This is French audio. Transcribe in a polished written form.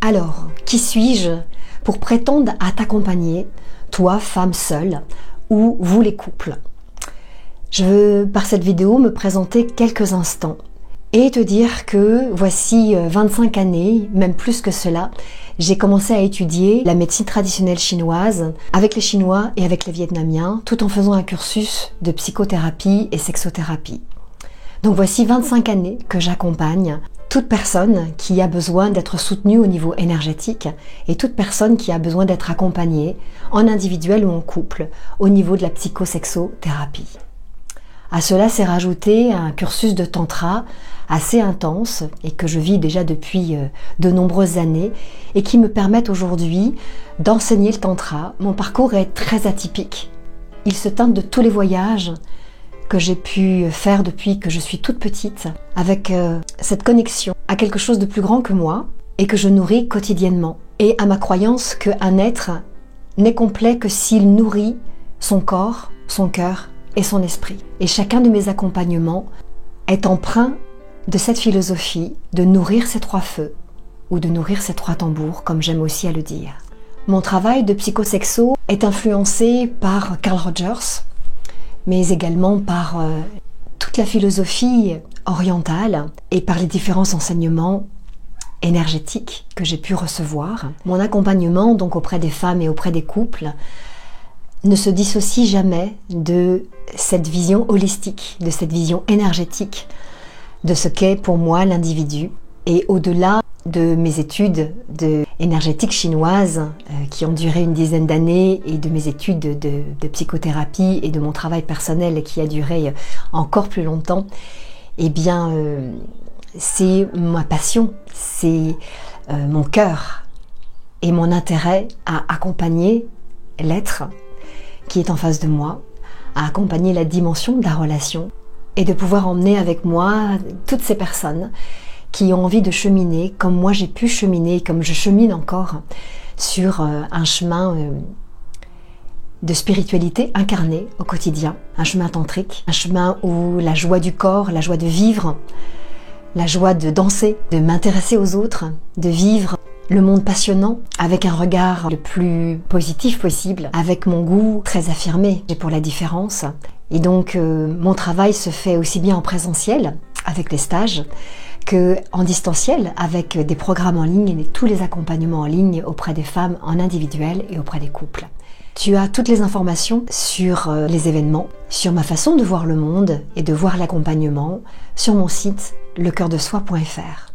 Alors, qui suis-je pour prétendre à t'accompagner, toi, femme seule, ou vous les couples? Je veux, par cette vidéo, me présenter quelques instants et te dire que voici 25 années, même plus que cela, j'ai commencé à étudier la médecine traditionnelle chinoise avec les Chinois et avec les Vietnamiens, tout en faisant un cursus de psychothérapie et sexothérapie. Donc voici 25 années que j'accompagne toute personne qui a besoin d'être soutenue au niveau énergétique et toute personne qui a besoin d'être accompagnée en individuel ou en couple au niveau de la psychosexothérapie. À cela s'est rajouté un cursus de tantra assez intense et que je vis déjà depuis de nombreuses années et qui me permettent aujourd'hui d'enseigner le tantra. Mon parcours est très atypique. Il se teinte de tous les voyages que j'ai pu faire depuis que je suis toute petite, avec cette connexion à quelque chose de plus grand que moi et que je nourris quotidiennement, et à ma croyance qu'un être n'est complet que s'il nourrit son corps, son cœur et son esprit. Et chacun de mes accompagnements est empreint de cette philosophie de nourrir ces trois feux, ou de nourrir ces trois tambours, comme j'aime aussi à le dire. Mon travail de psychosexo est influencé par Carl Rogers, mais également par toute la philosophie orientale et par les différents enseignements énergétiques que j'ai pu recevoir. Mon accompagnement donc auprès des femmes et auprès des couples ne se dissocie jamais de cette vision holistique, de cette vision énergétique, de ce qu'est pour moi l'individu. Et au-delà de mes études énergétiques chinoises qui ont duré une dizaine d'années et de mes études de psychothérapie et de mon travail personnel qui a duré encore plus longtemps, eh bien c'est ma passion, c'est mon cœur et mon intérêt à accompagner l'être qui est en face de moi, à accompagner la dimension de la relation et de pouvoir emmener avec moi toutes ces personnes qui ont envie de cheminer comme moi j'ai pu cheminer, comme je chemine encore sur un chemin de spiritualité incarnée au quotidien, un chemin tantrique, un chemin où la joie du corps, la joie de vivre, la joie de danser, de m'intéresser aux autres, de vivre le monde passionnant avec un regard le plus positif possible, avec mon goût très affirmé pour la différence. Et donc mon travail se fait aussi bien en présentiel avec les stages que en distanciel avec des programmes en ligne et tous les accompagnements en ligne auprès des femmes en individuel et auprès des couples. Tu as toutes les informations sur les événements, sur ma façon de voir le monde et de voir l'accompagnement sur mon site lecoeurdesoi.fr.